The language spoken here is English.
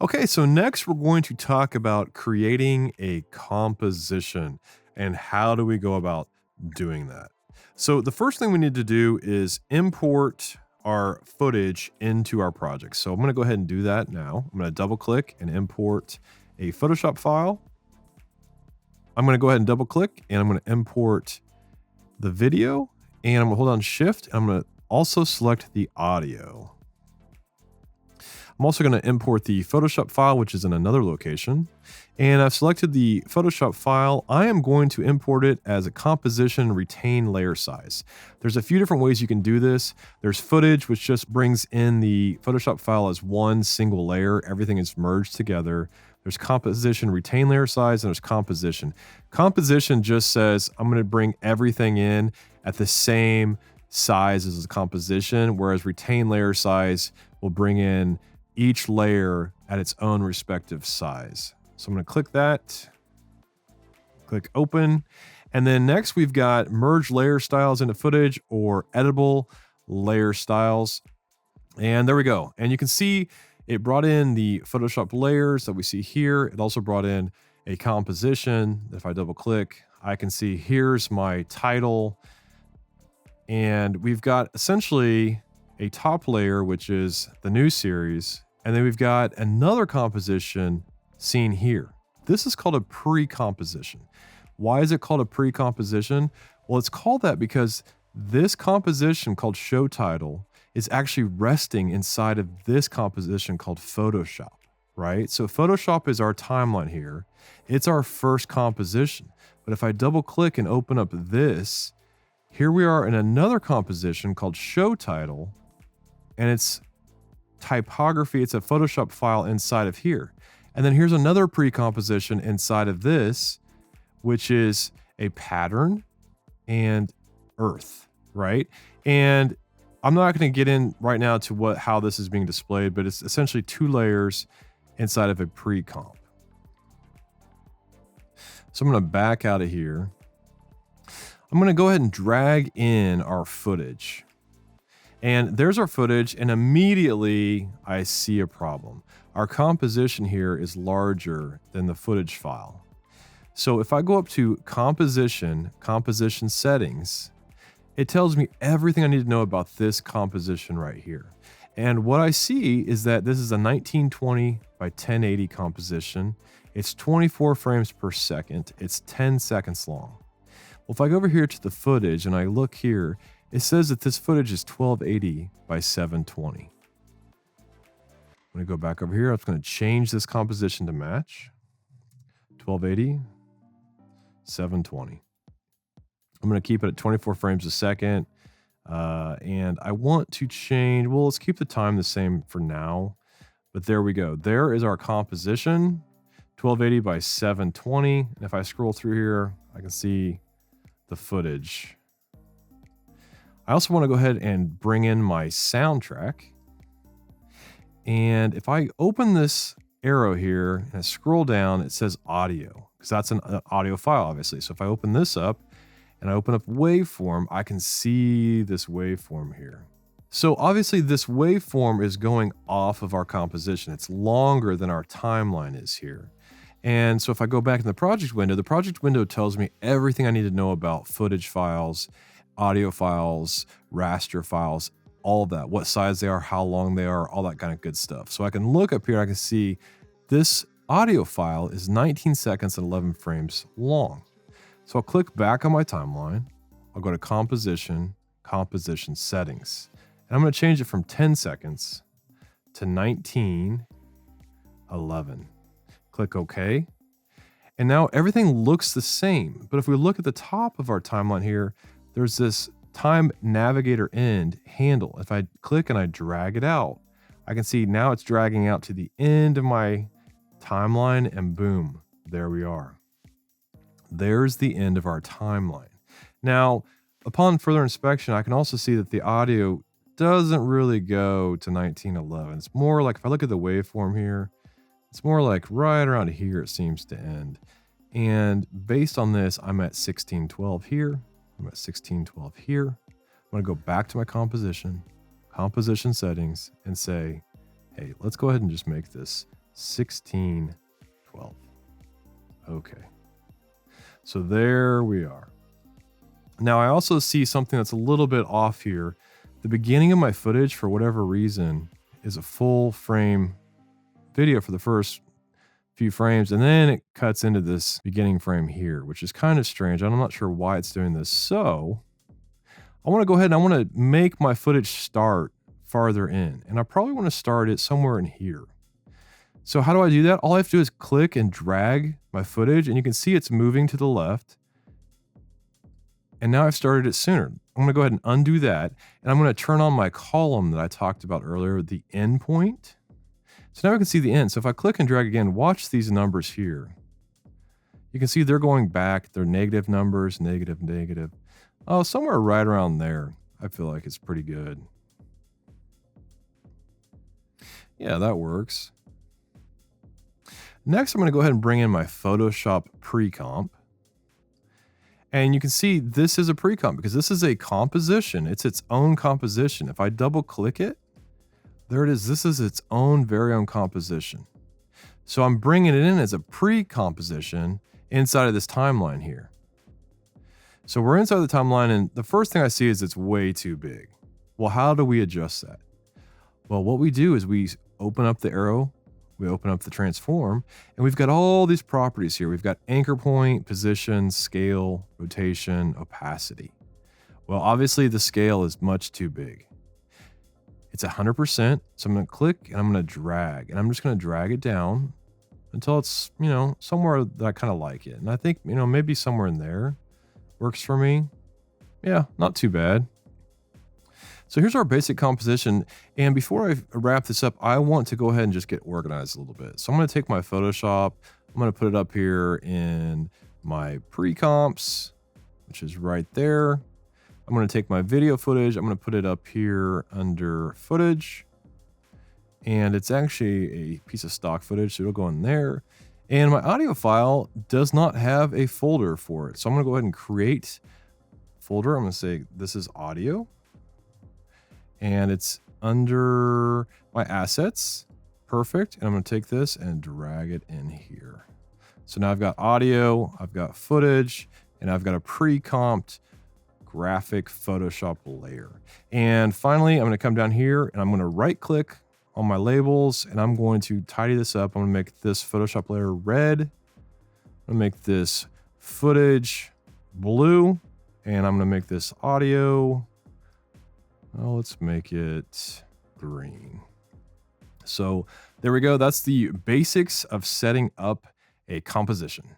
Okay, so next we're going to talk about creating a composition and how do we go about doing that. So the first thing we need to do is import our footage into our project. So I'm going to go ahead and do that now. I'm going to double click and import a Photoshop file. I'm going to go ahead and double click and I'm going to import the video, and I'm going to hold on shift. And I'm going to also select the audio. I'm also going to import the Photoshop file, which is in another location. And I've selected the Photoshop file. I am going to import it as a composition retain layer size. There's a few different ways you can do this. There's footage, which just brings in the Photoshop file as one single layer. Everything is merged together. There's composition retain layer size, and there's composition. Composition just says I'm going to bring everything in at the same size as the composition, whereas retain layer size will bring in each layer at its own respective size. So I'm going to click that, click open. And then next we've got merge layer styles into footage or editable layer styles. And there we go. And you can see it brought in the Photoshop layers that we see here. It also brought in a composition. If I double click, I can see here's my title. And we've got essentially a top layer, which is the new series. And then we've got another composition seen here. This is called a pre-composition. Why is it called a pre-composition? Well, it's called that because this composition called show title is actually resting inside of this composition called Photoshop, right? So Photoshop is our timeline here. It's our first composition. But if I double click and open up this, here we are in another composition called show title, and it's typography. It's a Photoshop file inside of here. And then here's another pre-composition inside of this, which is a pattern and earth, right? And I'm not going to get in right now to how this is being displayed, but it's essentially two layers inside of a pre-comp. So I'm going to back out of here. I'm going to go ahead and drag in our footage. And there's our footage, and immediately I see a problem. Our composition here is larger than the footage file. So if I go up to composition settings, it tells me everything I need to know about this composition right here. And what I see is that this is a 1920 by 1080 composition. It's 24 frames per second. It's 10 seconds long. Well, if I go over here to the footage and I look here, it says that this footage is 1280 by 720. I'm going to go back over here. I'm going to change this composition to match 1280, 720. I'm going to keep it at 24 frames a second. And I want to change, well, let's keep the time the same for now. But there we go. There is our composition, 1280 by 720. And if I scroll through here, I can see the footage. I also want to go ahead and bring in my soundtrack. And if I open this arrow here and I scroll down, it says audio, because that's an audio file, obviously. So if I open this up and I open up waveform, I can see this waveform here. So obviously this waveform is going off of our composition. It's longer than our timeline is here. And so if I go back in the project window tells me everything I need to know about footage files, audio files, raster files, all of that, what size they are, how long they are, all that kind of good stuff. So I can look up here, I can see this audio file is 19 seconds and 11 frames long. So I'll click back on my timeline. I'll go to composition settings. And I'm going to change it from 10 seconds to 19:11. Click OK. And now everything looks the same. But if we look at the top of our timeline here, there's this time navigator end handle. If I click and I drag it out, I can see now it's dragging out to the end of my timeline, and boom, there we are. There's the end of our timeline. Now, upon further inspection, I can also see that the audio doesn't really go to 1911. It's more like, if I look at the waveform here, it's more like right around here it seems to end. And based on this, I'm at 1612 here. I'm at 1612 here. I'm going to go back to my composition settings, and say, hey, let's go ahead and just make this 1612. Okay. So there we are. Now I also see something that's a little bit off here. The beginning of my footage, for whatever reason, is a full frame video for the first few frames, and then it cuts into this beginning frame here, which is kind of strange. I'm not sure why it's doing this. So I want to go ahead and I want to make my footage start farther in, and I probably want to start it somewhere in here. So how do I do that? All I have to do is click and drag my footage, and you can see it's moving to the left. And now I've started it sooner. I'm going to go ahead and undo that, and I'm going to turn on my column that I talked about earlier, the end point. So now I can see the end. So if I click and drag again, watch these numbers here. You can see they're going back. They're negative numbers, negative, negative. Oh, somewhere right around there. I feel like it's pretty good. Yeah, that works. Next, I'm going to go ahead and bring in my Photoshop pre-comp. And you can see this is a pre-comp because this is a composition. It's its own composition. If I double click it, there it is. This is its own very own composition. So I'm bringing it in as a pre-composition inside of this timeline here. So we're inside the timeline, and the first thing I see is it's way too big. Well, how do we adjust that? Well, what we do is we open up the arrow, we open up the transform, and we've got all these properties here. We've got anchor point, position, scale, rotation, opacity. Well, obviously the scale is much too big. It's 100%, so I'm going to click and I'm going to drag, and I'm just going to drag it down until it's, somewhere that I kind of like it. And I think, maybe somewhere in there works for me. Yeah, not too bad. So here's our basic composition. And before I wrap this up, I want to go ahead and just get organized a little bit. So I'm going to take my Photoshop. I'm going to put it up here in my pre-comps, which is right there. I'm going to take my video footage. I'm going to put it up here under footage. And it's actually a piece of stock footage, so it'll go in there. And my audio file does not have a folder for it. So I'm going to go ahead and create a folder. I'm going to say this is audio. And it's under my assets. Perfect. And I'm going to take this and drag it in here. So now I've got audio, I've got footage, and I've got a pre-comped graphic Photoshop layer. And finally, I'm going to come down here and I'm going to right click on my labels, and I'm going to tidy this up. I'm going to make this Photoshop layer red. I'm going to make this footage blue, and I'm going to make this audio. Oh, let's make it green. So there we go. That's the basics of setting up a composition.